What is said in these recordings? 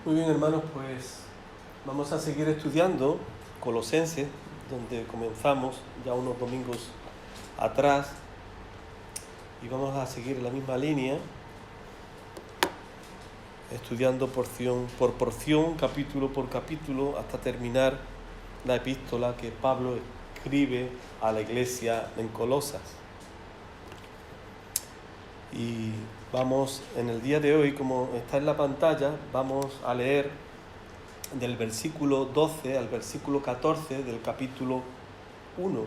Muy bien, hermanos, pues vamos a seguir estudiando Colosenses, donde comenzamos ya unos domingos atrás, y vamos a seguir en la misma línea, estudiando porción por porción, capítulo por capítulo, hasta terminar la epístola que Pablo escribe a la iglesia en Colosas. Y vamos, en el día de hoy, como está en la pantalla, vamos a leer del versículo 12 al versículo 14 del capítulo 1.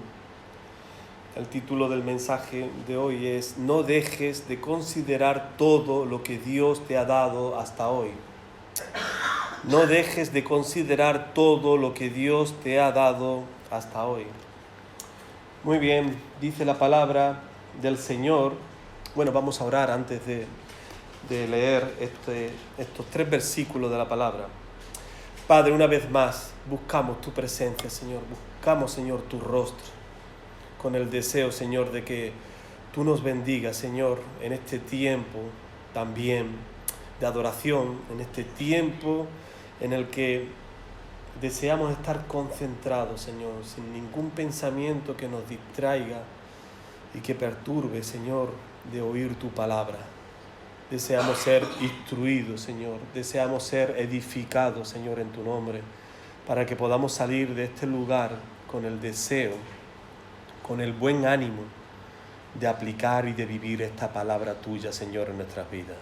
El título del mensaje de hoy es: no dejes de considerar todo lo que Dios te ha dado hasta hoy. No dejes de considerar todo lo que Dios te ha dado hasta hoy. Muy bien, dice la palabra del Señor. Bueno, vamos a orar antes de leer estos 3 versículos de la palabra. Padre, una vez más, buscamos tu presencia, Señor. Buscamos, Señor, tu rostro, con el deseo, Señor, de que tú nos bendigas, Señor, en este tiempo también de adoración, en este tiempo en el que deseamos estar concentrados, Señor, sin ningún pensamiento que nos distraiga y que perturbe, Señor, de oír tu palabra. Deseamos ser instruidos, Señor. Deseamos ser edificados, Señor, en tu nombre, para que podamos salir de este lugar con el deseo, con el buen ánimo de aplicar y de vivir esta palabra tuya, Señor, en nuestras vidas.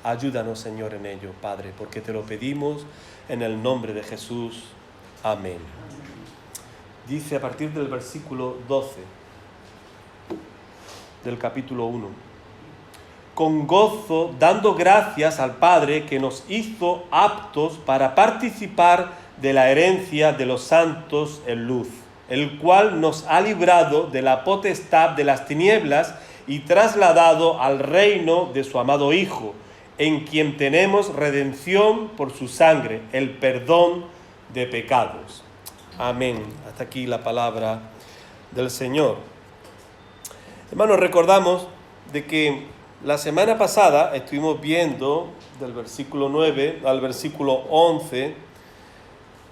Ayúdanos, Señor, en ello, Padre, porque te lo pedimos en el nombre de Jesús. Amén. Dice a partir del versículo 12 del capítulo 1. Con gozo, dando gracias al Padre que nos hizo aptos para participar de la herencia de los santos en luz, el cual nos ha librado de la potestad de las tinieblas y trasladado al reino de su amado Hijo, en quien tenemos redención por su sangre, el perdón de pecados. Amén. Hasta aquí la palabra del Señor. Hermanos, recordamos de que la semana pasada estuvimos viendo del versículo 9 al versículo 11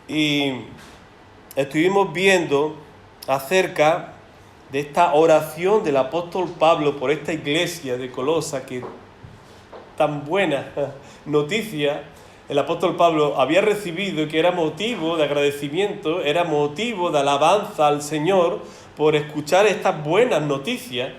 y estuvimos viendo acerca de esta oración del apóstol Pablo por esta iglesia de Colosa, que tan buena noticia el apóstol Pablo había recibido y que era motivo de agradecimiento, era motivo de alabanza al Señor por escuchar estas buenas noticias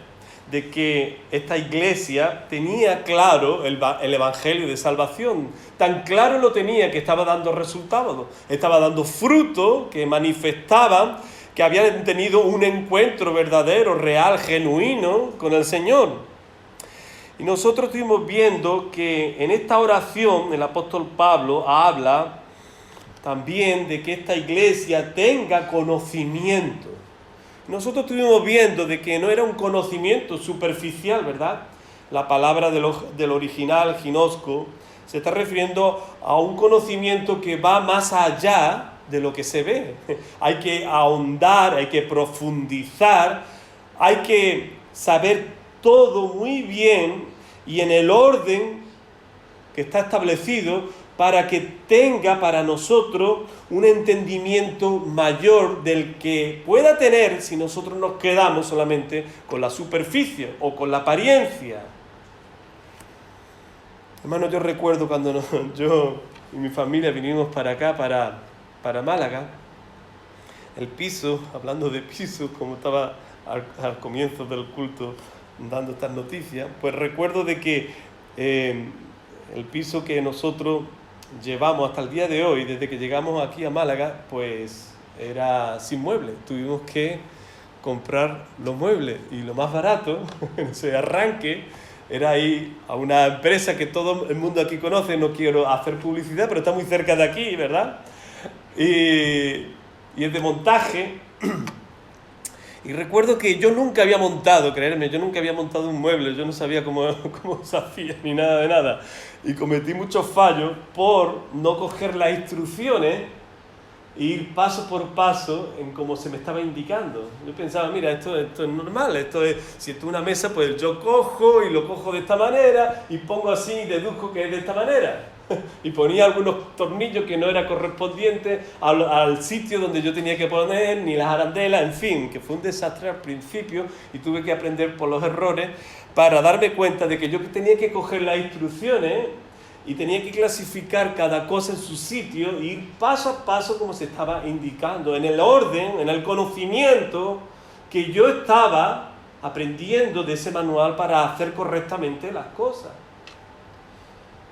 de que esta iglesia tenía claro el evangelio de salvación. Tan claro lo tenía que estaba dando resultados, estaba dando fruto que manifestaban que habían tenido un encuentro verdadero, real, genuino con el Señor. Y nosotros estuvimos viendo que en esta oración el apóstol Pablo habla también de que esta iglesia tenga conocimiento. Nosotros estuvimos viendo de que no era un conocimiento superficial, ¿verdad? La palabra del original, ginosco, se está refiriendo a un conocimiento que va más allá de lo que se ve. Hay que ahondar, hay que profundizar, hay que saber todo muy bien y en el orden que está establecido para que tenga para nosotros un entendimiento mayor del que pueda tener si nosotros nos quedamos solamente con la superficie o con la apariencia. Hermano, yo recuerdo cuando yo y mi familia vinimos para acá, para Málaga, el piso, hablando de piso, como estaba al comienzo del culto dando estas noticias, pues recuerdo de que el piso que nosotros llevamos hasta el día de hoy, desde que llegamos aquí a Málaga, pues era sin muebles. Tuvimos que comprar los muebles y lo más barato, ese arranque, era ir a una empresa que todo el mundo aquí conoce. No quiero hacer publicidad, pero está muy cerca de aquí, ¿verdad? Y es de montaje. Y recuerdo que yo nunca había montado, creerme, yo nunca había montado un mueble, yo no sabía cómo se hacía ni nada de nada. Y cometí muchos fallos por no coger las instrucciones e ir paso por paso en cómo se me estaba indicando. Yo pensaba, mira, esto es normal, si esto es una mesa, pues yo cojo y lo cojo de esta manera y pongo así y deduzco que es de esta manera. y ponía algunos tornillos que no eran correspondientes al sitio donde yo tenía que poner, ni las arandelas, en fin, que fue un desastre al principio y tuve que aprender por los errores para darme cuenta de que yo tenía que coger las instrucciones y tenía que clasificar cada cosa en su sitio y ir paso a paso como se estaba indicando, en el orden, en el conocimiento que yo estaba aprendiendo de ese manual para hacer correctamente las cosas.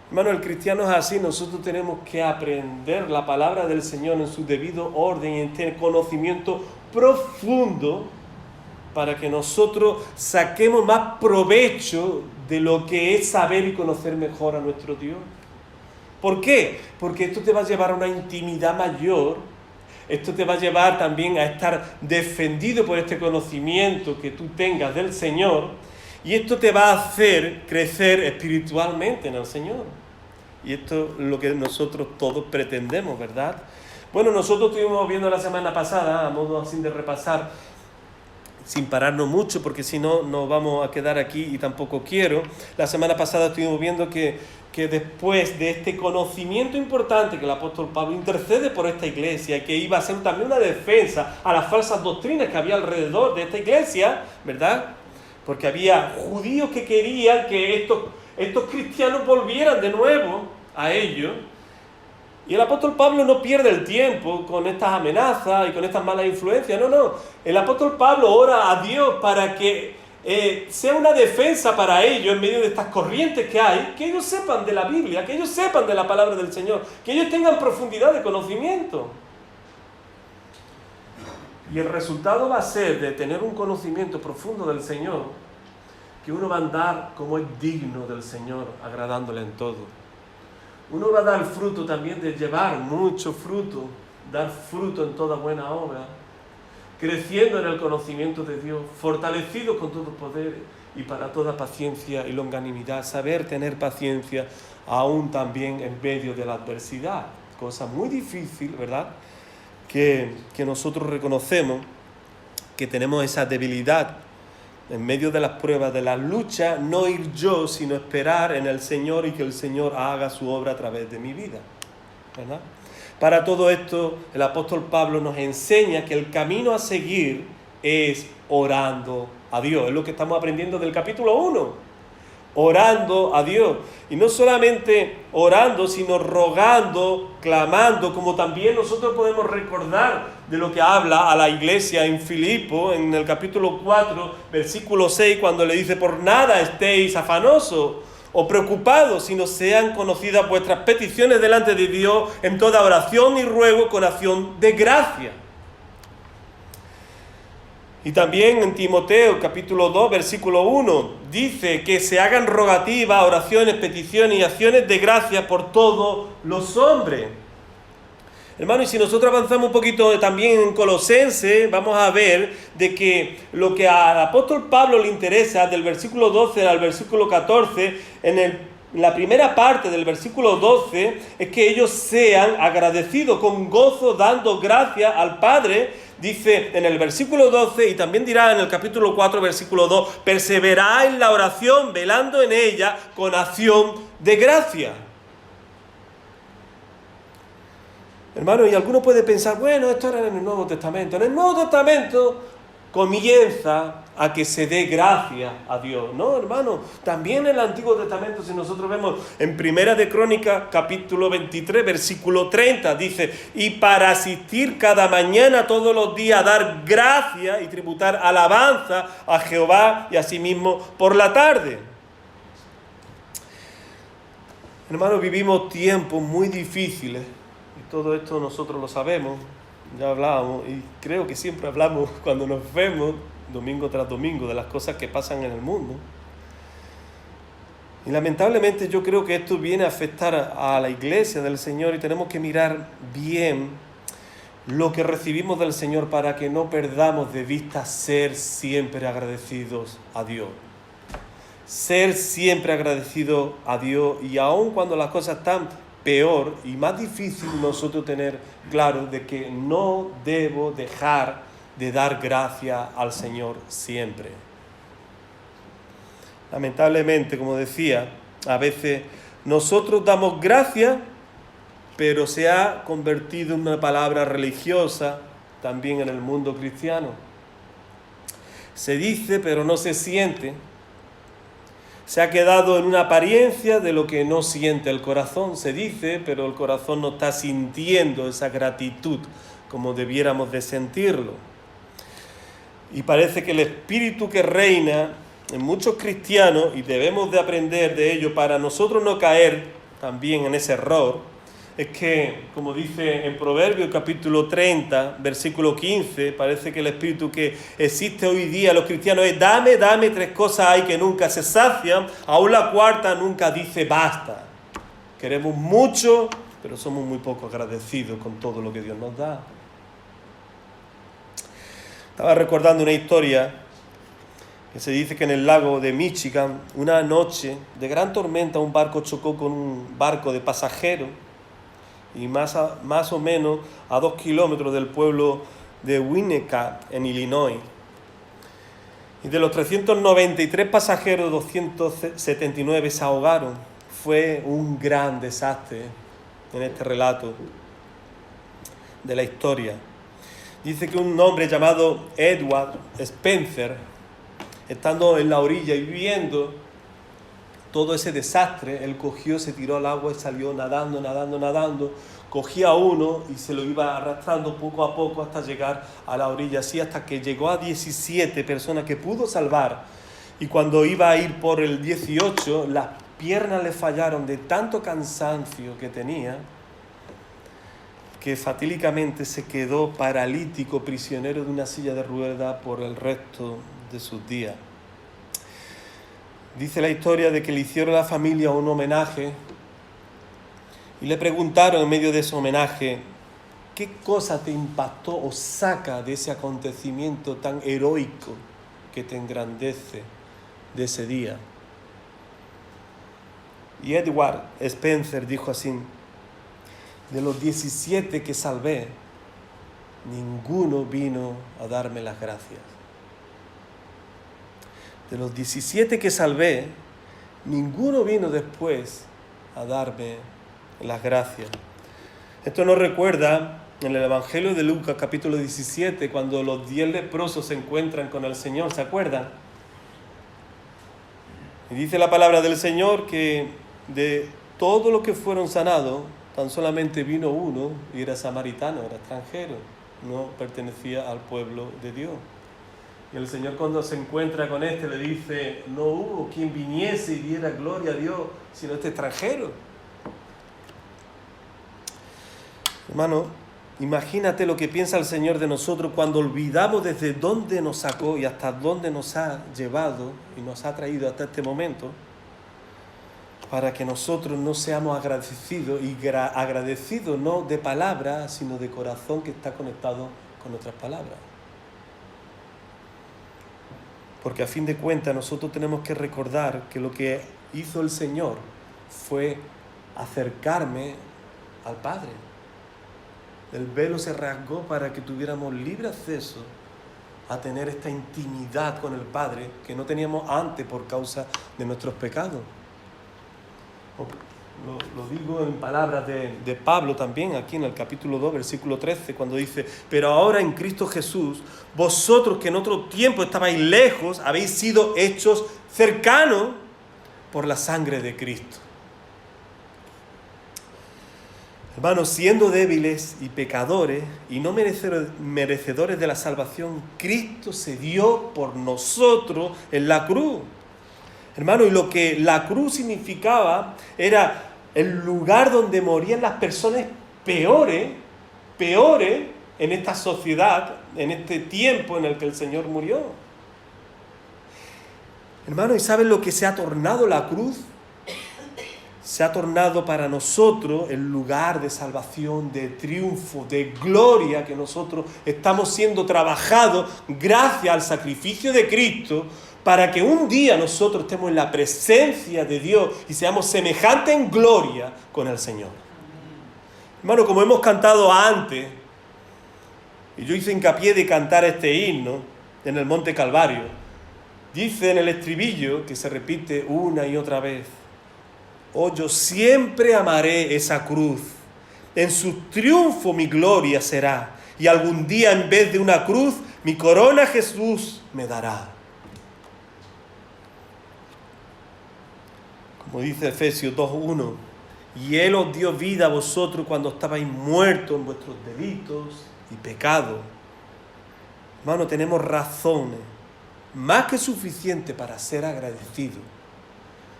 Hermano, el cristiano es así, nosotros tenemos que aprender la palabra del Señor en su debido orden y en tener conocimiento profundo para que nosotros saquemos más provecho de lo que es saber y conocer mejor a nuestro Dios. ¿Por qué? Porque esto te va a llevar a una intimidad mayor, esto te va a llevar también a estar defendido por este conocimiento que tú tengas del Señor, y esto te va a hacer crecer espiritualmente en el Señor. Y esto es lo que nosotros todos pretendemos, ¿verdad? Bueno, nosotros estuvimos viendo la semana pasada, a modo así de repasar, sin pararnos mucho, porque si no, nos vamos a quedar aquí y tampoco quiero. La semana pasada estuvimos viendo que después de este conocimiento importante que el apóstol Pablo intercede por esta iglesia, que iba a ser también una defensa a las falsas doctrinas que había alrededor de esta iglesia, ¿verdad? Porque había judíos que querían que estos cristianos volvieran de nuevo a ellos. Y el apóstol Pablo no pierde el tiempo con estas amenazas y con estas malas influencias. No. El apóstol Pablo ora a Dios para que sea una defensa para ellos en medio de estas corrientes que hay, que ellos sepan de la Biblia, que ellos sepan de la palabra del Señor, que ellos tengan profundidad de conocimiento. Y el resultado va a ser de tener un conocimiento profundo del Señor, que uno va a andar como es digno del Señor, agradándole en todo. Uno va a dar fruto también de llevar mucho fruto, dar fruto en toda buena obra, creciendo en el conocimiento de Dios, fortalecido con todo poder y para toda paciencia y longanimidad, saber tener paciencia aún también en medio de la adversidad, cosa muy difícil, ¿verdad? Que nosotros reconocemos que tenemos esa debilidad en medio de las pruebas, de las luchas, no ir yo, sino esperar en el Señor y que el Señor haga su obra a través de mi vida, ¿verdad? Para todo esto, el apóstol Pablo nos enseña que el camino a seguir es orando a Dios. Es lo que estamos aprendiendo del capítulo 1. Orando a Dios. Y no solamente orando, sino rogando, clamando, como también nosotros podemos recordar de lo que habla a la iglesia en Filipo, en el capítulo 4, versículo 6, cuando le dice: por nada estéis afanosos o preocupados, sino sean conocidas vuestras peticiones delante de Dios en toda oración y ruego con acción de gracia. Y también en Timoteo, capítulo 2, versículo 1, dice que se hagan rogativas, oraciones, peticiones y acciones de gracia por todos los hombres. Hermano, y si nosotros avanzamos un poquito también en Colosenses, vamos a ver de que lo que al apóstol Pablo le interesa, del versículo 12 al versículo 14, en la primera parte del versículo 12, es que ellos sean agradecidos con gozo, dando gracias al Padre. Dice en el versículo 12, y también dirá en el capítulo 4, versículo 2, perseverá en la oración, velando en ella con acción de gracia. Hermano, y alguno puede pensar, bueno, esto era en el Nuevo Testamento. En el Nuevo Testamento comienza a que se dé gracia a Dios. No, hermano, también en el Antiguo Testamento, si nosotros vemos en Primera de Crónicas, capítulo 23, versículo 30, dice: y para asistir cada mañana todos los días a dar gracia y tributar alabanza a Jehová, y asimismo por la tarde. Hermano, vivimos tiempos muy difíciles, y todo esto nosotros lo sabemos. Ya hablábamos, y creo que siempre hablamos cuando nos vemos domingo tras domingo de las cosas que pasan en el mundo. Y lamentablemente yo creo que esto viene a afectar a la iglesia del Señor, y tenemos que mirar bien lo que recibimos del Señor para que no perdamos de vista ser siempre agradecidos a Dios. Ser siempre agradecidos a Dios, y aun cuando las cosas están peor y más difícil, nosotros tener claro de que no debo dejar de dar gracias al Señor siempre. Lamentablemente, como decía, a veces Nosotros damos gracias, pero se ha convertido en una palabra religiosa también en el mundo cristiano. Se dice, pero no se siente. Se ha quedado en una apariencia de lo que no siente el corazón. Se dice, pero el corazón no está sintiendo esa gratitud como debiéramos de sentirlo. Y parece que el espíritu que reina en muchos cristianos, y debemos de aprender de ello para nosotros no caer también en ese error, es que, como dice en Proverbios capítulo 30, versículo 15, parece que el espíritu que existe hoy día en los cristianos es dame, 3 cosas hay que nunca se sacian, aún la cuarta nunca dice basta. Queremos mucho, pero somos muy poco agradecidos con todo lo que Dios nos da. Estaba recordando una historia que se dice que en el lago de Michigan, una noche de gran tormenta, un barco chocó con un barco de pasajeros y más o menos a 2 kilómetros del pueblo de Winnetka, en Illinois. Y de los 393 pasajeros, 279 se ahogaron. Fue un gran desastre en este relato de la historia. Dice que un hombre llamado Edward Spencer, estando en la orilla y viendo todo ese desastre, él cogió, se tiró al agua y salió nadando, cogía a uno y se lo iba arrastrando poco a poco hasta llegar a la orilla, así hasta que llegó a 17 personas que pudo salvar. Y cuando iba a ir por el 18, las piernas le fallaron de tanto cansancio que tenía, que fatídicamente se quedó paralítico, prisionero de una silla de ruedas por el resto de sus días. Dice la historia de que le hicieron a la familia un homenaje y le preguntaron en medio de ese homenaje, ¿qué cosa te impactó o saca de ese acontecimiento tan heroico que te engrandece de ese día? Y Edward Spencer dijo así: de los 17 que salvé, ninguno vino a darme las gracias. De los 17 que salvé, ninguno vino después a darme las gracias. Esto nos recuerda en el Evangelio de Lucas, capítulo 17, cuando los 10 leprosos se encuentran con el Señor, ¿se acuerdan? Y dice la palabra del Señor que de todos los que fueron sanados, tan solamente vino uno y era samaritano, era extranjero, no pertenecía al pueblo de Dios. Y el Señor, cuando se encuentra con este, le dice: no hubo quien viniese y diera gloria a Dios sino este extranjero. Hermano, imagínate lo que piensa el Señor de nosotros cuando olvidamos desde dónde nos sacó y hasta dónde nos ha llevado y nos ha traído hasta este momento, para que nosotros no seamos agradecidos, y agradecidos no de palabra, sino de corazón que está conectado con nuestras palabras. Porque a fin de cuentas nosotros tenemos que recordar que lo que hizo el Señor fue acercarme al Padre. El velo se rasgó para que tuviéramos libre acceso a tener esta intimidad con el Padre que no teníamos antes por causa de nuestros pecados. Lo digo en palabras de Pablo también, aquí en el capítulo 2, versículo 13, cuando dice: pero ahora en Cristo Jesús, vosotros que en otro tiempo estabais lejos, habéis sido hechos cercanos por la sangre de Cristo. Hermanos, siendo débiles y pecadores y no merecedores de la salvación, Cristo se dio por nosotros en la cruz. Hermano, y lo que la cruz significaba era el lugar donde morían las personas peores en esta sociedad, en este tiempo en el que el Señor murió. Hermano, ¿y saben lo que se ha tornado la cruz? Se ha tornado para nosotros el lugar de salvación, de triunfo, de gloria, que nosotros estamos siendo trabajados gracias al sacrificio de Cristo, para que un día nosotros estemos en la presencia de Dios y seamos semejantes en gloria con el Señor. Hermano, como hemos cantado antes, y yo hice hincapié de cantar este himno en el Monte Calvario, dice en el estribillo, que se repite una y otra vez: Oh, yo siempre amaré esa cruz. En su triunfo mi gloria será. Y algún día en vez de una cruz, mi corona Jesús me dará. Como dice Efesios 2:1, y Él os dio vida a vosotros cuando estabais muertos en vuestros delitos y pecados. Hermano, tenemos razones más que suficientes para ser agradecidos.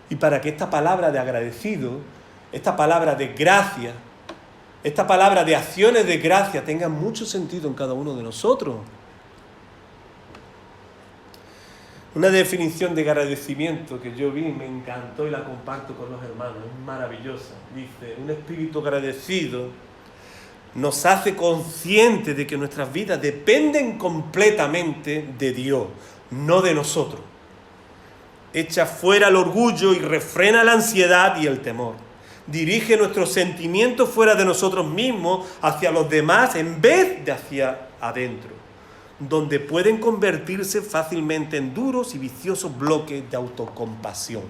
Y para que esta palabra de agradecido, esta palabra de gracia, esta palabra de acciones de gracia tenga mucho sentido en cada uno de nosotros. Una definición de agradecimiento que yo vi, me encantó y la comparto con los hermanos, es maravillosa. Dice, un espíritu agradecido nos hace conscientes de que nuestras vidas dependen completamente de Dios, no de nosotros. Echa fuera el orgullo y refrena la ansiedad y el temor. Dirige nuestros sentimientos fuera de nosotros mismos hacia los demás en vez de hacia adentro, donde pueden convertirse fácilmente en duros y viciosos bloques de autocompasión.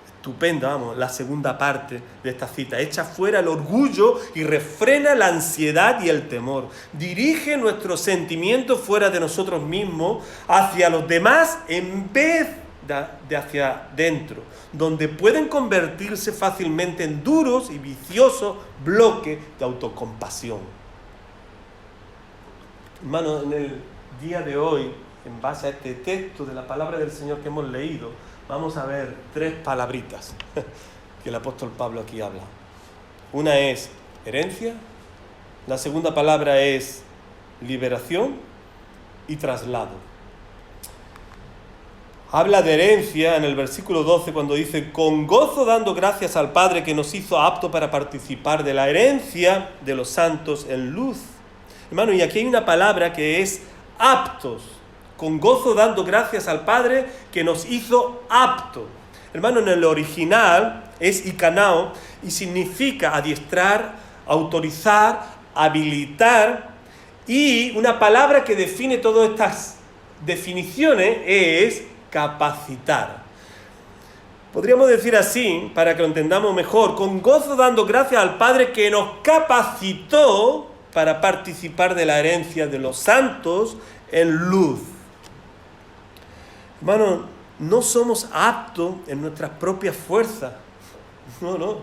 Estupenda, vamos, la segunda parte de esta cita. Echa fuera el orgullo y refrena la ansiedad y el temor. Dirige nuestros sentimientos fuera de nosotros mismos hacia los demás en vez de hacia dentro, donde pueden convertirse fácilmente en duros y viciosos bloques de autocompasión. Hermano, en el día de hoy, en base a este texto de la palabra del Señor que hemos leído, vamos a ver 3 palabritas que el apóstol Pablo aquí habla. Una es herencia, la segunda palabra es liberación y traslado. Habla de herencia en el versículo 12 cuando dice, con gozo dando gracias al Padre que nos hizo apto para participar de la herencia de los santos en luz. Hermano, y aquí hay una palabra que es aptos. Con gozo dando gracias al Padre que nos hizo apto. Hermano, en el original es ikanao y significa adiestrar, autorizar, habilitar. Y una palabra que define todas estas definiciones es capacitar. Podríamos decir así, para que lo entendamos mejor, con gozo dando gracias al Padre que nos capacitó para participar de la herencia de los santos en luz. Hermano, no somos aptos en nuestras propias fuerzas. No.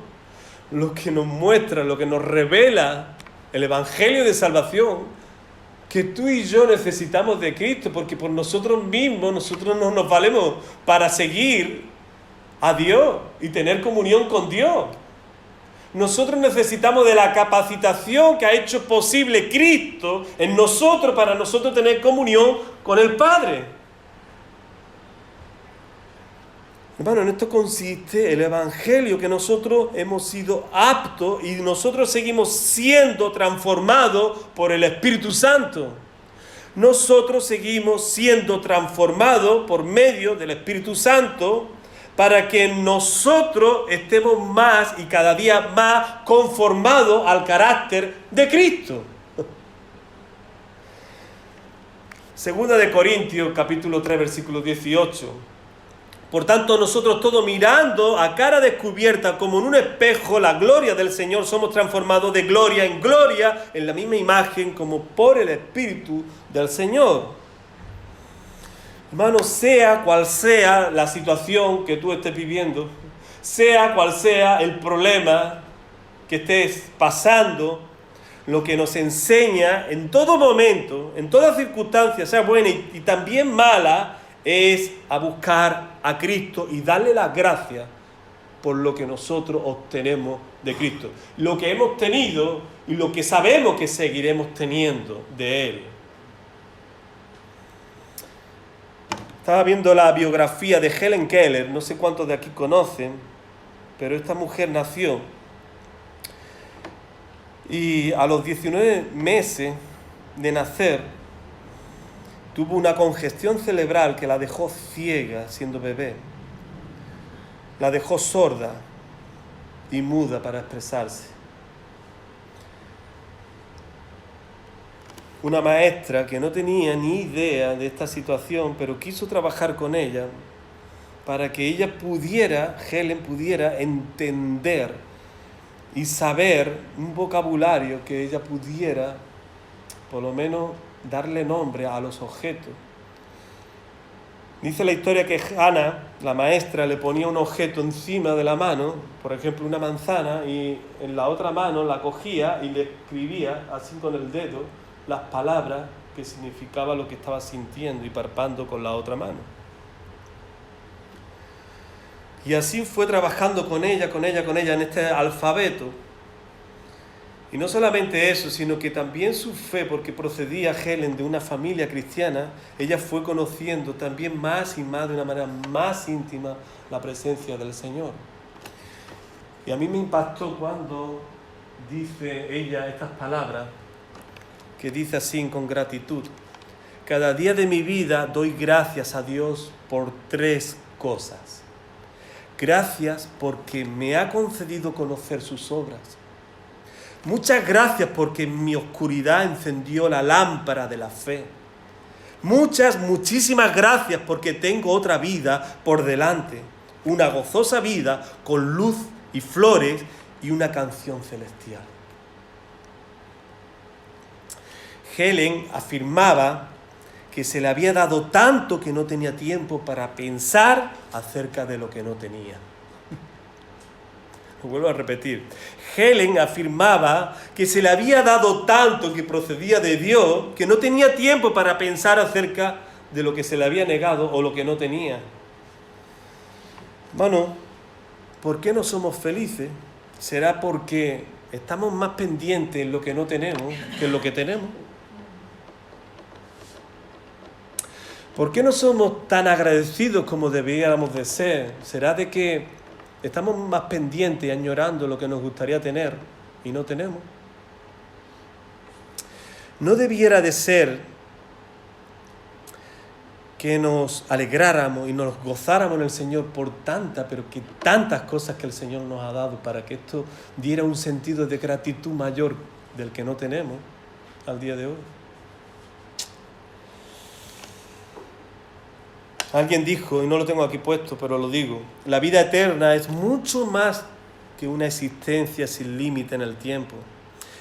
Lo que nos muestra, lo que nos revela el Evangelio de salvación, que tú y yo necesitamos de Cristo, porque por nosotros mismos, nosotros no nos valemos para seguir a Dios y tener comunión con Dios. Nosotros necesitamos de la capacitación que ha hecho posible Cristo en nosotros para nosotros tener comunión con el Padre. Hermano, en esto consiste el Evangelio, que nosotros hemos sido aptos y nosotros seguimos siendo transformados por el Espíritu Santo. Nosotros seguimos siendo transformados por medio del Espíritu Santo para que nosotros estemos más y cada día más conformados al carácter de Cristo. Segunda de Corintios, capítulo 3, versículo 18. Por tanto, nosotros todos mirando a cara descubierta como en un espejo la gloria del Señor, somos transformados de gloria en gloria en la misma imagen como por el Espíritu del Señor. Hermano, sea cual sea la situación que tú estés viviendo, sea cual sea el problema que estés pasando, lo que nos enseña en todo momento, en toda circunstancia, sea buena y también mala, es a buscar a Cristo y darle las gracias por lo que nosotros obtenemos de Cristo, lo que hemos tenido y lo que sabemos que seguiremos teniendo de Él. Estaba viendo la biografía de Helen Keller, no sé cuántos de aquí conocen, pero esta mujer nació y a los 19 meses de nacer tuvo una congestión cerebral que la dejó ciega siendo bebé. La dejó sorda y muda para expresarse. Una maestra que no tenía ni idea de esta situación, pero quiso trabajar con ella para que ella pudiera, Helen pudiera entender y saber un vocabulario que ella pudiera, por lo menos, darle nombre a los objetos. Dice la historia que Hannah, la maestra, le ponía un objeto encima de la mano, por ejemplo una manzana, y en la otra mano la cogía y le escribía así con el dedo las palabras que significaba lo que estaba sintiendo y palpando con la otra mano. Y así fue trabajando con ella en este alfabeto. Y no solamente eso, sino que también su fe, porque procedía Helen de una familia cristiana, ella fue conociendo también más y más, de una manera más íntima, la presencia del Señor. Y a mí me impactó cuando dice ella estas palabras, que dice así con gratitud: cada día de mi vida doy gracias a Dios por 3 cosas. Gracias porque me ha concedido conocer sus obras. Muchas gracias porque en mi oscuridad encendió la lámpara de la fe. Muchísimas gracias porque tengo otra vida por delante. Una gozosa vida con luz y flores y una canción celestial. Helen afirmaba que se le había dado tanto que no tenía tiempo para pensar acerca de lo que no tenía. Lo vuelvo a repetir. Helen afirmaba que se le había dado tanto que procedía de Dios que no tenía tiempo para pensar acerca de lo que se le había negado o lo que no tenía. Hermano, ¿por qué no somos felices? ¿Será porque estamos más pendientes en lo que no tenemos que en lo que tenemos? ¿Por qué no somos tan agradecidos como deberíamos de ser? ¿Será de que estamos más pendientes y añorando lo que nos gustaría tener y no tenemos? ¿No debiera de ser que nos alegráramos y nos gozáramos en el Señor por tantas cosas que el Señor nos ha dado, para que esto diera un sentido de gratitud mayor del que no tenemos al día de hoy? Alguien dijo, y no lo tengo aquí puesto, pero lo digo: la vida eterna es mucho más que una existencia sin límite en el tiempo.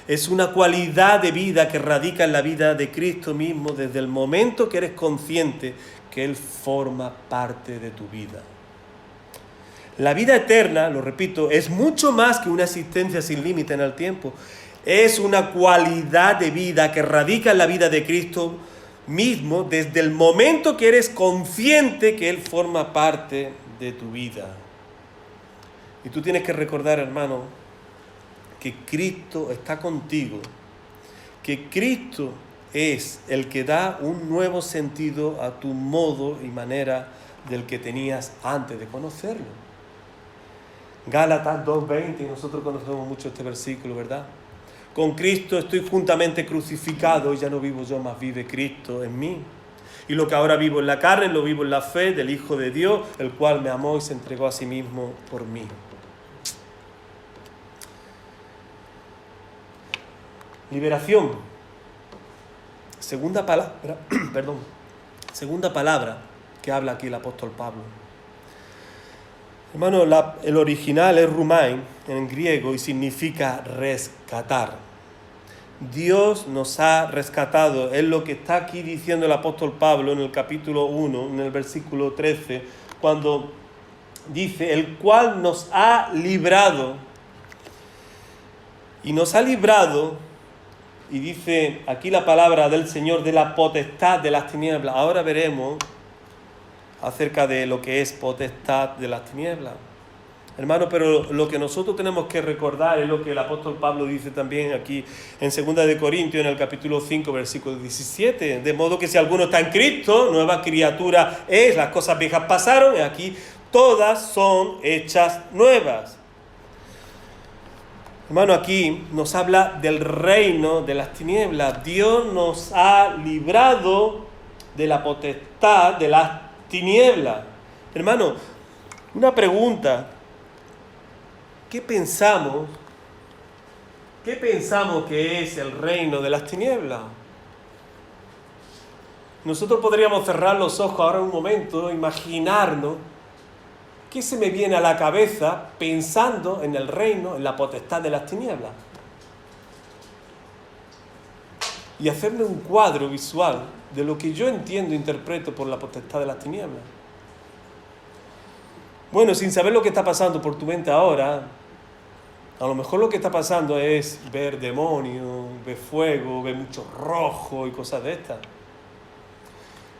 Es una cualidad de vida que radica en la vida de Cristo mismo desde el momento que eres consciente que Él forma parte de tu vida. La vida eterna, lo repito, es mucho más que una existencia sin límite en el tiempo. Es una cualidad de vida que radica en la vida de Cristo mismo desde el momento que eres consciente que Él forma parte de tu vida. Y tú tienes que recordar, hermano, que Cristo está contigo, que Cristo es el que da un nuevo sentido a tu modo y manera del que tenías antes de conocerlo. Gálatas 2:20, y nosotros conocemos mucho este versículo, ¿verdad? Con Cristo estoy juntamente crucificado y ya no vivo yo, mas vive Cristo en mí. Y lo que ahora vivo en la carne, lo vivo en la fe del Hijo de Dios, el cual me amó y se entregó a sí mismo por mí. Liberación. Segunda palabra que habla aquí el apóstol Pablo. Hermano, el original es rumain en griego y significa rescatar. Dios nos ha rescatado. Es lo que está aquí diciendo el apóstol Pablo en el capítulo 1, en el versículo 13, cuando dice: el cual nos ha librado. Y nos ha librado, y dice aquí la palabra del Señor, de la potestad de las tinieblas. Ahora veremos acerca de lo que es potestad de las tinieblas. Hermano, pero lo que nosotros tenemos que recordar es lo que el apóstol Pablo dice también aquí en 2 de Corintios, en el capítulo 5, versículo 17. De modo que si alguno está en Cristo, nueva criatura es, las cosas viejas pasaron, y aquí todas son hechas nuevas. Hermano, aquí nos habla del reino de las tinieblas. Dios nos ha librado de la potestad de las tinieblas. Hermano, una pregunta: ¿qué pensamos que es el reino de las tinieblas? Nosotros podríamos cerrar los ojos ahora un momento, imaginarnos ¿qué se me viene a la cabeza pensando en el reino, en la potestad de las tinieblas? Y hacerme un cuadro visual de lo que yo entiendo e interpreto por la potestad de las tinieblas. Bueno, sin saber lo que está pasando por tu mente ahora, a lo mejor lo que está pasando es ver demonios, ver fuego, ver mucho rojo y cosas de estas.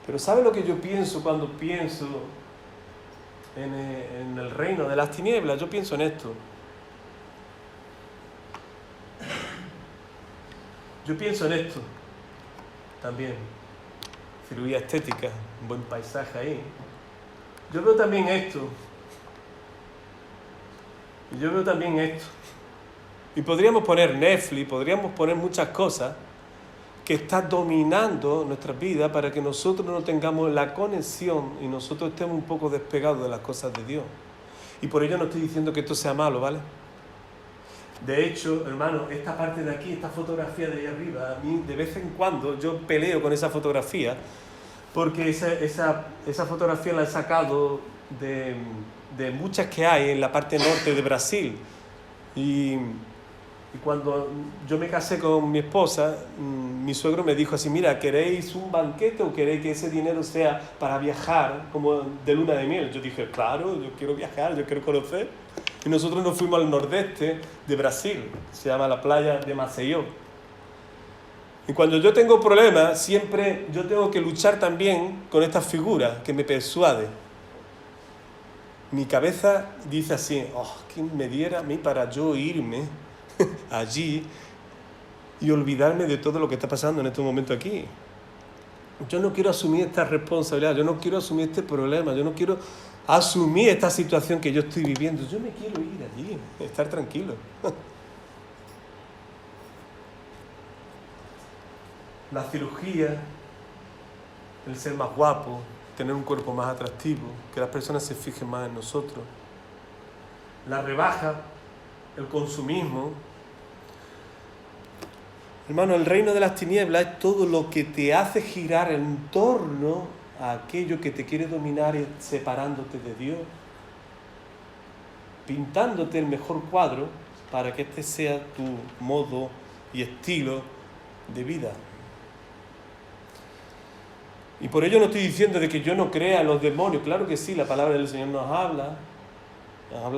Pero ¿sabe lo que yo pienso cuando pienso en el reino de las tinieblas? Yo pienso en esto. Yo pienso en esto también. Cirugía estética, un buen paisaje ahí. Yo veo también esto. Y yo veo también esto. Y podríamos poner Netflix, podríamos poner muchas cosas que están dominando nuestras vidas para que nosotros no tengamos la conexión y nosotros estemos un poco despegados de las cosas de Dios. Y por ello no estoy diciendo que esto sea malo, ¿vale? De hecho, hermano, esta parte de aquí, esta fotografía de ahí arriba, a mí de vez en cuando yo peleo con esa fotografía porque esa fotografía la he sacado de muchas que hay en la parte norte de Brasil. Y cuando yo me casé con mi esposa, mi suegro me dijo así, mira, ¿queréis un banquete o queréis que ese dinero sea para viajar como de luna de miel? Yo dije, claro, yo quiero viajar, yo quiero conocer. Y nosotros nos fuimos al nordeste de Brasil, se llama la playa de Maceió. Y cuando yo tengo problemas, siempre yo tengo que luchar también con estas figuras que me persuaden. Mi cabeza dice así, ¿quién me diera a mí para yo irme allí y olvidarme de todo lo que está pasando en este momento aquí? Yo no quiero asumir esta responsabilidad, yo no quiero asumir este problema, yo no quiero asumir esta situación que yo estoy viviendo. Yo me quiero ir allí, estar tranquilo. La cirugía, el ser más guapo, tener un cuerpo más atractivo, que las personas se fijen más en nosotros. La rebaja, el consumismo. Hermano, el reino de las tinieblas es todo lo que te hace girar en torno a aquello que te quiere dominar y separándote de Dios, pintándote el mejor cuadro para que este sea tu modo y estilo de vida. Y por ello no estoy diciendo de que yo no crea en los demonios. Claro que sí, la palabra del Señor nos habla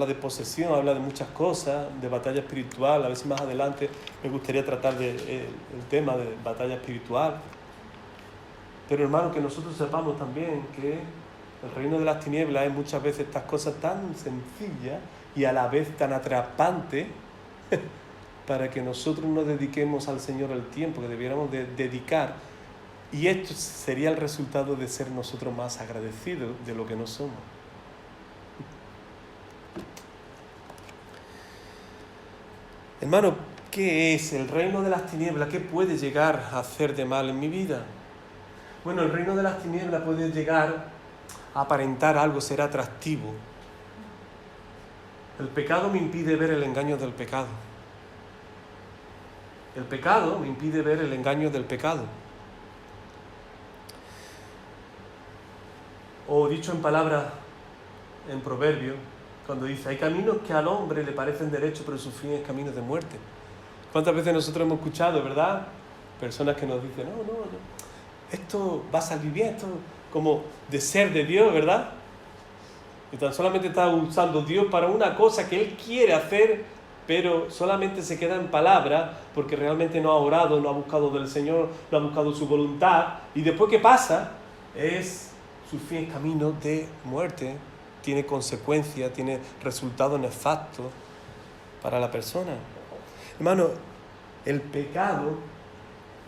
de posesión, habla de muchas cosas, de batalla espiritual. A veces más adelante me gustaría tratar el tema de batalla espiritual. Pero hermano, que nosotros sepamos también que el reino de las tinieblas es muchas veces estas cosas tan sencillas y a la vez tan atrapantes para que nosotros nos dediquemos al Señor el tiempo que debiéramos de dedicar. Y esto sería el resultado de ser nosotros más agradecidos de lo que no somos. Hermano, ¿qué es el reino de las tinieblas? ¿Qué puede llegar a hacer de mal en mi vida? Bueno, el reino de las tinieblas puede llegar a aparentar algo, ser atractivo. El pecado me impide ver el engaño del pecado. El pecado me impide ver el engaño del pecado. O dicho en palabras, en proverbio, cuando dice, hay caminos que al hombre le parecen derechos, pero su fin es caminos de muerte. ¿Cuántas veces nosotros hemos escuchado, verdad? Personas que nos dicen, no, esto va a salir bien, esto como de ser de Dios, ¿verdad? Y tan solamente está usando Dios para una cosa que Él quiere hacer, pero solamente se queda en palabras porque realmente no ha orado, no ha buscado del Señor, no ha buscado su voluntad. Y después, ¿qué pasa? Su fin es camino de muerte, tiene consecuencias, tiene resultados nefastos para la persona. Hermano, el pecado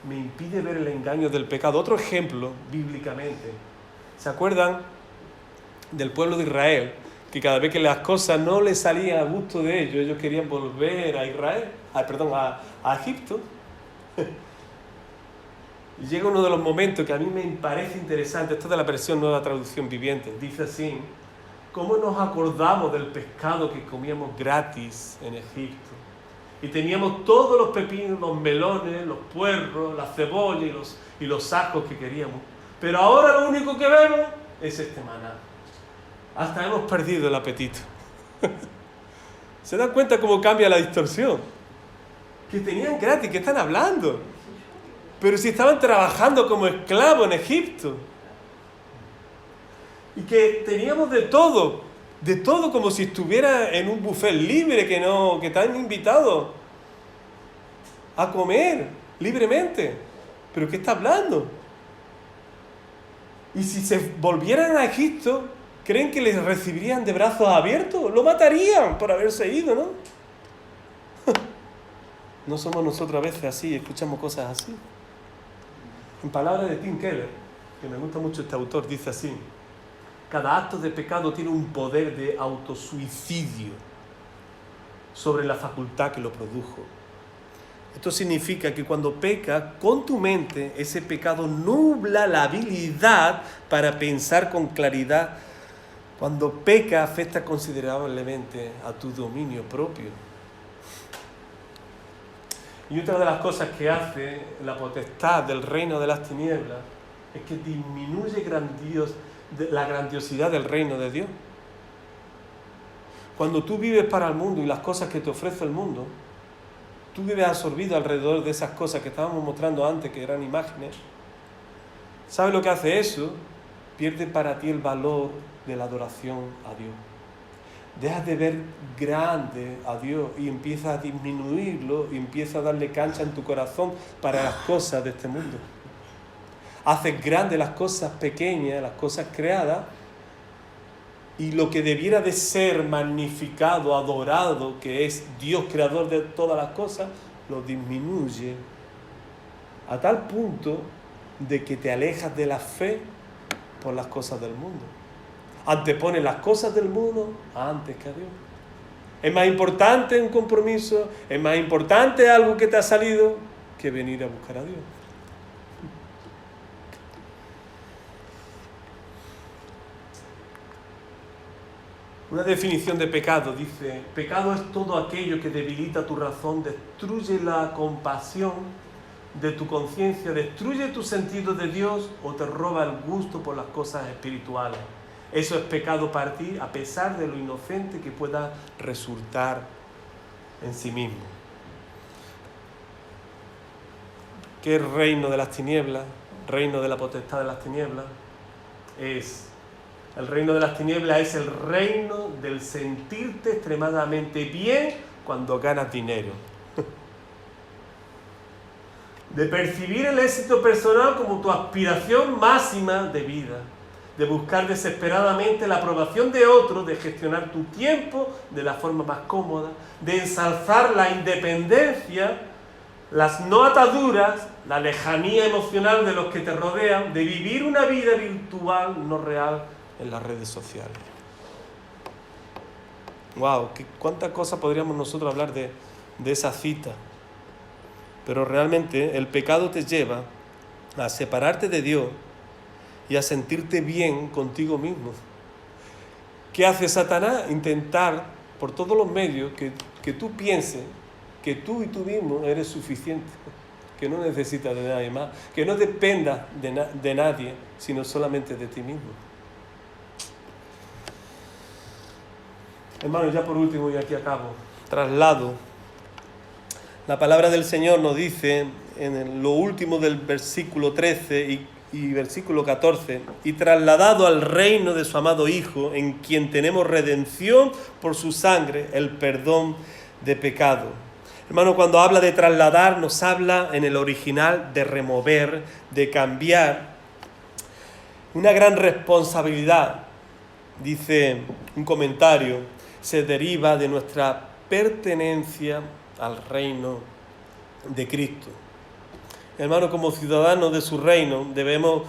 me impide ver el engaño del pecado. Otro ejemplo, bíblicamente, ¿se acuerdan del pueblo de Israel? Que cada vez que las cosas no les salían a gusto de ellos querían volver a a Egipto. Y llega uno de los momentos que a mí me parece interesante, esto es de la versión Nueva Traducción Viviente, dice así, ¿cómo nos acordamos del pescado que comíamos gratis en Egipto? Y teníamos todos los pepinos, los melones, los puerros, la cebolla y los ajos que queríamos. Pero ahora lo único que vemos es este maná. hasta hemos perdido el apetito. ¿Se dan cuenta cómo cambia la distorsión? Que tenían gratis, que están hablando. Pero si estaban trabajando como esclavos en Egipto. Y que teníamos de todo como si estuviera en un buffet libre, que están invitados a comer libremente. ¿Pero qué está hablando? Y si se volvieran a Egipto, ¿creen que les recibirían de brazos abiertos? Lo matarían por haberse ido, ¿no? No somos nosotros a veces así, escuchamos cosas así. En palabras de Tim Keller, que me gusta mucho este autor, dice así: cada acto de pecado tiene un poder de autosuicidio sobre la facultad que lo produjo. Esto significa que cuando pecas con tu mente, ese pecado nubla la habilidad para pensar con claridad. Cuando pecas, afecta considerablemente a tu dominio propio. Y otra de las cosas que hace la potestad del reino de las tinieblas es que disminuye la grandiosidad del reino de Dios. Cuando tú vives para el mundo y las cosas que te ofrece el mundo, tú vives absorbido alrededor de esas cosas que estábamos mostrando antes, que eran imágenes. ¿Sabes lo que hace eso? Pierde para ti el valor de la adoración a Dios. Dejas de ver grande a Dios y empiezas a disminuirlo y empiezas a darle cancha en tu corazón para las cosas de este mundo. Haces grandes las cosas pequeñas, las cosas creadas, y lo que debiera de ser magnificado, adorado, que es Dios creador de todas las cosas, lo disminuye a tal punto de que te alejas de la fe por las cosas del mundo. Antepone las cosas del mundo antes que a Dios. Es más importante un compromiso, es más importante algo que te ha salido que venir a buscar a Dios. Una definición de pecado dice: pecado es todo aquello que debilita tu razón, destruye la compasión de tu conciencia, destruye tu sentido de Dios o te roba el gusto por las cosas espirituales. Eso es pecado para ti, a pesar de lo inocente que pueda resultar en sí mismo. ¿Qué reino de las tinieblas? Reino de la potestad de las tinieblas. El reino de las tinieblas es el reino del sentirte extremadamente bien cuando ganas dinero. De percibir el éxito personal como tu aspiración máxima de vida. De buscar desesperadamente la aprobación de otros, de gestionar tu tiempo de la forma más cómoda, de ensalzar la independencia, las no ataduras, la lejanía emocional de los que te rodean, de vivir una vida virtual, no real, en las redes sociales. ¡Wow! ¿Cuántas cosas podríamos nosotros hablar de esa cita? Pero realmente el pecado te lleva a separarte de Dios y a sentirte bien contigo mismo. ¿Qué hace Satanás? Intentar por todos los medios que tú pienses que tú y tú mismo eres suficiente, que no necesitas de nadie más, que no dependas de nadie, sino solamente de ti mismo. Hermanos, ya por último y aquí acabo, traslado. La palabra del Señor nos dice en lo último del versículo 13 y versículo 14: y trasladado al reino de su amado Hijo, en quien tenemos redención por su sangre, el perdón de pecado. Hermano, cuando habla de trasladar, nos habla en el original de remover, de cambiar. Una gran responsabilidad, dice un comentario, se deriva de nuestra pertenencia al reino de Cristo. Hermano, como ciudadanos de su reino, debemos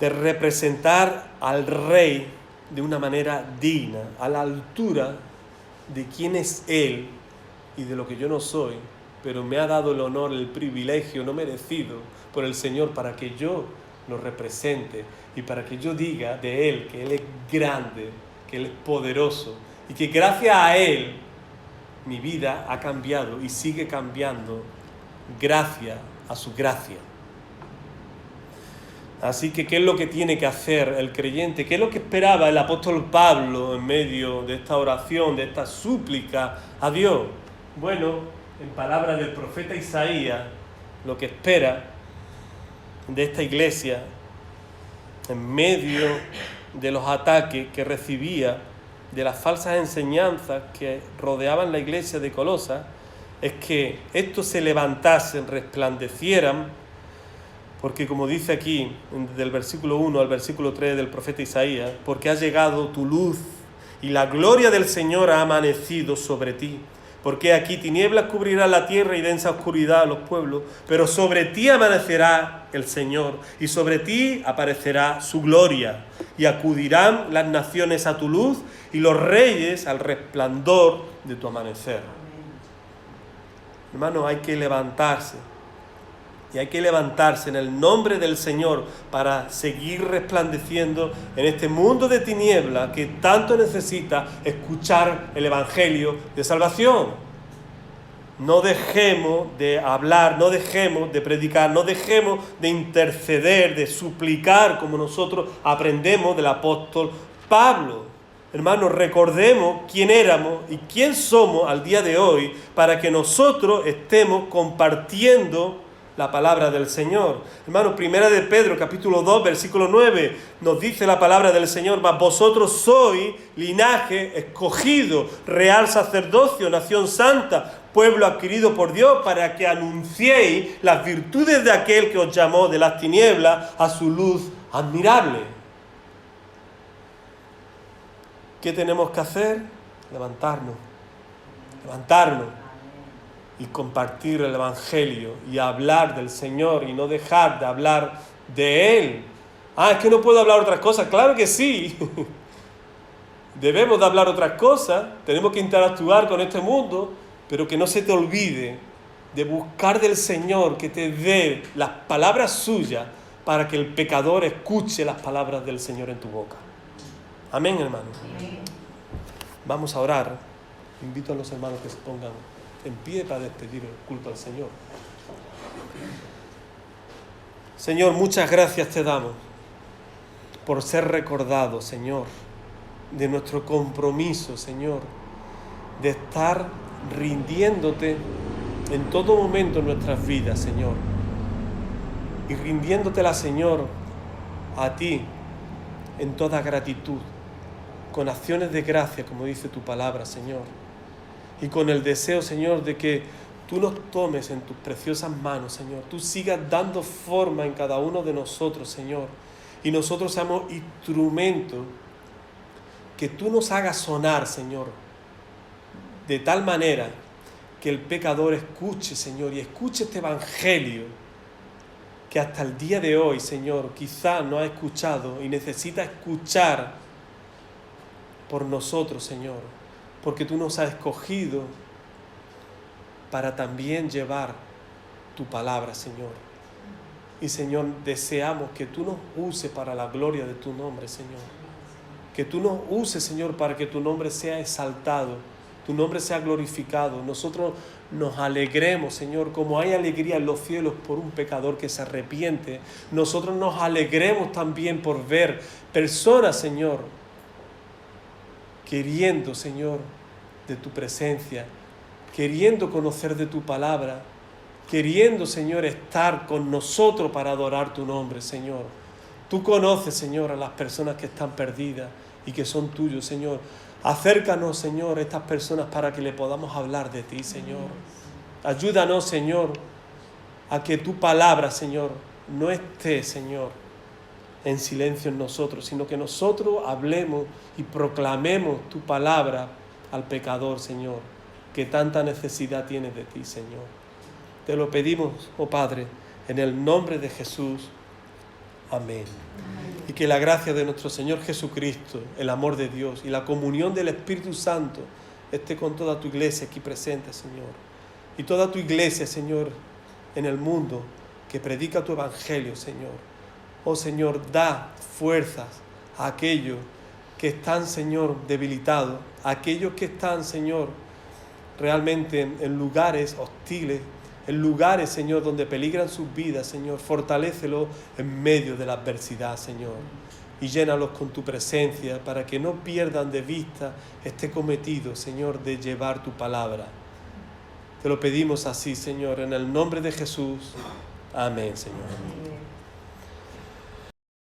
de representar al Rey de una manera digna, a la altura de quién es Él y de lo que yo no soy, pero me ha dado el honor, el privilegio no merecido por el Señor para que yo lo represente y para que yo diga de Él que Él es grande, que Él es poderoso y que gracias a Él mi vida ha cambiado y sigue cambiando gracias a su gracia. Así que, ¿qué es lo que tiene que hacer el creyente? ¿Qué es lo que esperaba el apóstol Pablo en medio de esta oración, de esta súplica a Dios? Bueno, en palabras del profeta Isaías, lo que espera de esta iglesia, en medio de los ataques que recibía, de las falsas enseñanzas que rodeaban la iglesia de Colosas, es que estos se levantasen, resplandecieran, porque como dice aquí, del versículo 1 al versículo 3 del profeta Isaías, porque ha llegado tu luz y la gloria del Señor ha amanecido sobre ti. Porque aquí tinieblas cubrirán la tierra y densa oscuridad a los pueblos, pero sobre ti amanecerá el Señor y sobre ti aparecerá su gloria. Y acudirán las naciones a tu luz y los reyes al resplandor de tu amanecer. Hermanos, hay que levantarse. Y hay que levantarse en el nombre del Señor para seguir resplandeciendo en este mundo de tinieblas que tanto necesita escuchar el Evangelio de salvación. No dejemos de hablar, no dejemos de predicar, no dejemos de interceder, de suplicar como nosotros aprendemos del apóstol Pablo. Hermanos, recordemos quién éramos y quién somos al día de hoy para que nosotros estemos compartiendo la palabra del Señor. Hermanos, primera de Pedro, capítulo 2, versículo 9, nos dice la palabra del Señor: mas vosotros sois linaje escogido, real sacerdocio, nación santa, pueblo adquirido por Dios, para que anunciéis las virtudes de aquel que os llamó de las tinieblas a su luz admirable. ¿Qué tenemos que hacer? Levantarnos y compartir el Evangelio y hablar del Señor y no dejar de hablar de Él. Es que no puedo hablar otras cosas. Claro que sí. Debemos de hablar otras cosas, tenemos que interactuar con este mundo, pero que no se te olvide de buscar del Señor que te dé las palabras suyas para que el pecador escuche las palabras del Señor en tu boca. Amén, hermanos. Vamos a orar. Invito a los hermanos que se pongan en pie para despedir el culto al Señor. Señor, muchas gracias te damos por ser recordados, Señor, de nuestro compromiso, Señor, de estar rindiéndote en todo momento en nuestras vidas, Señor, y rindiéndotela, Señor, a ti en toda gratitud, con acciones de gracia, como dice tu palabra, Señor. Y con el deseo, Señor, de que tú nos tomes en tus preciosas manos, Señor. Tú sigas dando forma en cada uno de nosotros, Señor. Y nosotros seamos instrumentos que tú nos hagas sonar, Señor. De tal manera que el pecador escuche, Señor, y escuche este Evangelio que hasta el día de hoy, Señor, quizá no ha escuchado y necesita escuchar por nosotros, Señor. Porque tú nos has escogido para también llevar tu palabra, Señor. Y, Señor, deseamos que tú nos uses para la gloria de tu nombre, Señor. Que tú nos uses, Señor, para que tu nombre sea exaltado, tu nombre sea glorificado. Nosotros nos alegremos, Señor, como hay alegría en los cielos por un pecador que se arrepiente. Nosotros nos alegremos también por ver personas, Señor, queriendo, Señor, de tu presencia, queriendo conocer de tu palabra, queriendo, Señor, estar con nosotros para adorar tu nombre, Señor. Tú conoces, Señor, a las personas que están perdidas y que son tuyos, Señor. Acércanos, Señor, a estas personas para que le podamos hablar de ti, Señor. Ayúdanos, Señor, a que tu palabra, Señor, no esté, Señor, en silencio en nosotros, sino que nosotros hablemos y proclamemos tu palabra al pecador, Señor, que tanta necesidad tiene de ti, Señor. Te lo pedimos, oh Padre, en el nombre de Jesús. Amén. Y que la gracia de nuestro Señor Jesucristo, el amor de Dios y la comunión del Espíritu Santo esté con toda tu iglesia aquí presente, Señor. Y toda tu iglesia, Señor, en el mundo que predica tu evangelio, Señor. Oh Señor, da fuerzas a aquellos que están, Señor, debilitados, a aquellos que están, Señor, realmente en lugares hostiles, en lugares, Señor, donde peligran sus vidas, Señor. Fortalécelo en medio de la adversidad, Señor. Y llénalos con tu presencia para que no pierdan de vista este cometido, Señor, de llevar tu palabra. Te lo pedimos así, Señor, en el nombre de Jesús. Amén, Señor.